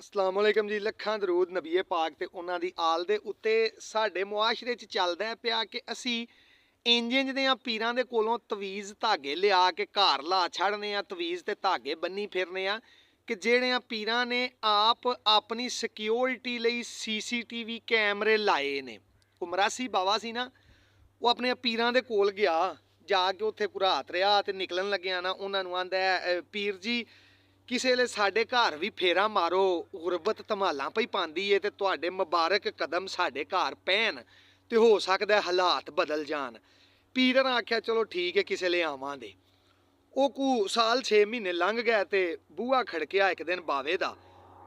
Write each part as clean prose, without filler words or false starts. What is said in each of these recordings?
अस्सलाम वालेकुम जी। ਲੱਖਾਂ ਦਰੂਦ ਨਬੀਏ ਪਾਕ ਤੇ ਉਹਨਾਂ ਦੀ ਆਲ ਦੇ ਉੱਤੇ। ਸਾਡੇ ਮੁਆਸ਼ਰੇ 'ਚ ਚੱਲਦਾ ਪਿਆ ਕਿ ਅਸੀਂ ਇੰਜ ਦੇ ਆ ਪੀਰਾਂ ਦੇ ਕੋਲੋਂ ਤਵੀਜ਼ ਧਾਗੇ ਲਿਆ ਕੇ ਘਰ ਲਾ ਛੱਡਨੇ ਆ, ਤਵੀਜ਼ ਤੇ ਧਾਗੇ ਬੰਨੀ ਫਿਰਨੇ ਆ ਕਿ ਜਿਹੜੇ ਆ ਪੀਰਾਂ ਨੇ ਆਪ ਆਪਣੀ ਸਿਕਿਉਰਿਟੀ ਲਈ ਸੀਸੀਟੀਵੀ ਕੈਮਰੇ ਲਾਏ ਨੇ। ਉਹ ਮਰਾਸੀ ਬਾਵਾ ਸੀ ਨਾ, ਉਹ ਆਪਣੇ ਪੀਰਾਂ ਦੇ ਕੋਲ ਗਿਆ, ਜਾ ਕੇ ਉੱਥੇ ਰਾਤ ਰਿਹਾ ਤੇ ਨਿਕਲਣ ਲੱਗਿਆ ਨਾ ਉਹਨਾਂ ਨੂੰ ਆਂਦਾ ਪੀਰ ਜੀ ਕਿਸੇ ਵੇਲੇ ਸਾਡੇ ਘਰ ਵੀ ਫੇਰਾ ਮਾਰੋ, ਗੁਰਬਤ ਧਮਾਲਾਂ ਪਈ ਪਾਉਂਦੀ ਏ ਤੇ ਤੁਹਾਡੇ ਮੁਬਾਰਕ ਕਦਮ ਸਾਡੇ ਘਰ ਪੈਣ ਤੇ ਹੋ ਸਕਦਾ ਹਾਲਾਤ ਬਦਲ ਜਾਣ। ਪੀਰ ਨੇ ਆਖਿਆ ਚਲੋ ਠੀਕ ਹੈ ਕਿਸੇ ਵੇਲੇ ਆਵਾਂਗੇ। ਉਹ ਕੋ ਸਾਲ 6 ਮਹੀਨੇ ਲੰਘ ਗਏ ਤੇ ਬੂਹਾ ਖੜਕਿਆ ਇੱਕ ਦਿਨ ਬਾਵੇ ਦਾ।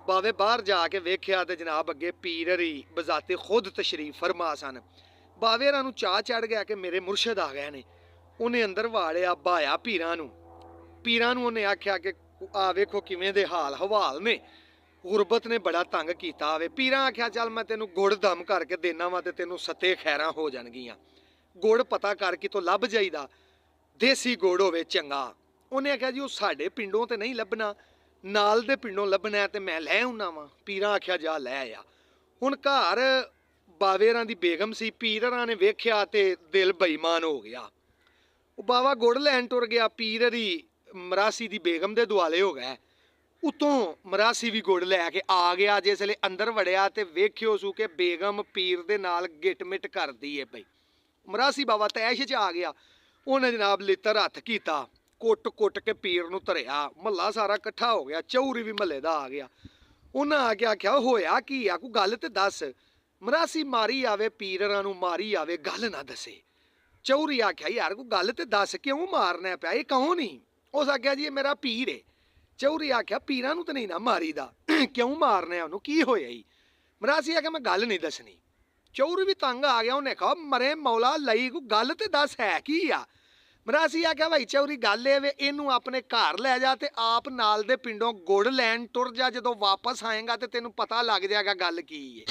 ਬਾਵੇ ਬਾਹਰ ਜਾ ਕੇ ਵੇਖਿਆ ਤੇ ਜਨਾਬ ਅੱਗੇ ਪੀਰ ਹਰੀ ਬਜ਼ਾਤੇ ਖੁਦ ਤਸ਼ਰੀਫ ਫਰਮਾ ਸਨ। ਬਾਵੇ ਨੂੰ ਚਾਹ ਚੜ ਗਿਆ ਕਿ ਮੇਰੇ ਮੁਰਸ਼ਿਦ ਆ ਗਏ ਨੇ। ਉਹਨੇ ਅੰਦਰ ਵਾੜਿਆ, ਬਾਇਆ ਪੀਰਾਂ ਨੂੰ ਉਹਨੇ ਆਖਿਆ ਕਿ ਆ ਵੇਖੋ ਕਿਵੇਂ ਦੇ ਹਾਲ ਹਵਾਲ ਨੇ, ਗੁਰਬਤ ਨੇ ਬੜਾ ਤੰਗ ਕੀਤਾ ਆਵੇ। ਪੀਰਾਂ ਆਖਿਆ ਚੱਲ ਮੈਂ ਤੈਨੂੰ ਗੁੜ ਦਮ ਕਰਕੇ ਦੇਣਾ ਵਾ ਤੇ ਤੈਨੂੰ ਸੱਤੇ ਖੈਰਾਂ ਹੋ ਜਾਣਗੀਆਂ। ਗੁੜ ਪਤਾ ਕਰ ਕਿਤੋਂ ਲੱਭ ਜਾਈਦਾ, ਦੇਸੀ ਗੁੜ ਹੋਵੇ ਚੰਗਾ। ਉਹਨੇ ਆਖਿਆ ਜੀ ਉਹ ਸਾਡੇ ਪਿੰਡੋਂ ਤੇ ਨਹੀਂ ਲੱਭਣਾ, ਨਾਲ ਦੇ ਪਿੰਡੋਂ ਲੱਭਣਾ ਤੇ ਮੈਂ ਲੈ ਆਉਣਾ ਵਾ। ਪੀਰਾਂ ਆਖਿਆ ਜਾ ਲੈ ਆ। ਹੁਣ ਘਰ ਬਾਵੇਰਾਂ ਦੀ ਬੇਗਮ ਸੀ। ਪੀਰਾਂ ਨੇ ਵੇਖਿਆ ਤੇ ਦਿਲ ਬੇਈਮਾਨ ਹੋ ਗਿਆ। ਉਹ ਬਾਵਾ ਗੁੜ ਲੈਣ ਟੁਰ ਗਿਆ, ਪੀਰ ਹਰੀ ਮਰਾਸੀ ਦੀ ਬੇਗਮ ਦੇ ਦੁਆਲੇ ਹੋ ਗਏ। ਉਤੋਂ ਮਰਾਸੀ ਵੀ ਗੁੜ ਲੈ ਕੇ ਆ ਗਿਆ। ਜਿਸ ਵੇਲੇ ਅੰਦਰ ਵੜਿਆ ਤੇ ਵੇਖਿਓ ਸੂ ਕਿ ਬੇਗਮ ਪੀਰ ਦੇ ਨਾਲ ਗਿਟਮਿਟ ਕਰਦੀ ਏ ਪਈ। ਮਰਾਸੀ ਬਾਬਾ ਤੈਸ਼ 'ਚ ਆ ਗਿਆ। ਉਹਨੇ ਜਨਾਬ ਲਿੱਤਰ ਹੱਥ ਕੀਤਾ, ਕੁੱਟ ਕੇ ਪੀਰ ਨੂੰ ਧਰਿਆ। ਮਹੱਲਾ ਸਾਰਾ ਇਕੱਠਾ ਹੋ ਗਿਆ, ਚੌਰੀ ਵੀ ਮਹੱਲੇ ਦਾ ਆ ਗਿਆ। ਉਹਨਾਂ ਆ ਕੇ ਆਖਿਆ ਹੋਇਆ ਕੀ ਆ, ਕੋਈ ਗੱਲ ਤੇ ਦੱਸ। ਮਰਾਸੀ ਮਾਰੀ ਆਵੇ ਪੀਰਾਂ ਨੂੰ, ਮਾਰੀ ਆਵੇ ਗੱਲ ਨਾ ਦੱਸੇ। ਚੌਰੀ ਆਖਿਆ ਯਾਰ ਕੋਈ ਗੱਲ ਤੇ ਦੱਸ, ਕਿਉਂ ਮਾਰਨਾ ਪਿਆ, ਇਹ ਕੌਣ ਨਹੀਂ? ਉਸ ਆਖਿਆ ਜੀ ਇਹ ਮੇਰਾ ਪੀਰ ਏ। ਚੌਰੀ ਆਖਿਆ ਪੀਰਾਂ ਨੂੰ ਤਾਂ ਨਹੀਂ ਨਾ ਮਾਰੀਦਾ, ਕਿਉਂ ਮਾਰਨਾ ਉਹਨੂੰ, ਕੀ ਹੋਇਆ ਹੀ? ਮਰਾਸੀ ਆਖਿਆ ਮੈਂ ਗੱਲ ਨਹੀਂ ਦੱਸਣੀ। ਚੌਰੀ ਵੀ ਤੰਗ ਆ ਗਿਆ। ਉਹਨੇ ਕਹਾ ਮਰੇ ਮੌਲਾ ਲਈ ਕੋਈ ਗੱਲ ਤੇ ਦੱਸ ਹੈ ਕੀ ਆ? ਮਰਾਸੀ ਆਖਿਆ ਭਾਈ ਚੌਰੀ ਗੱਲ ਇਹ ਵੇ, ਇਹਨੂੰ ਆਪਣੇ ਘਰ ਲੈ ਜਾ ਤੇ ਆਪ ਨਾਲ ਦੇ ਪਿੰਡੋਂ ਗੁੜ ਲੈਣ ਟੁਰ ਜਾ। ਜਦੋਂ ਵਾਪਸ ਆਏਗਾ ਤੇ ਤੈਨੂੰ ਪਤਾ ਲੱਗ ਜਾਏਗਾ ਗੱਲ ਕੀ ਏ।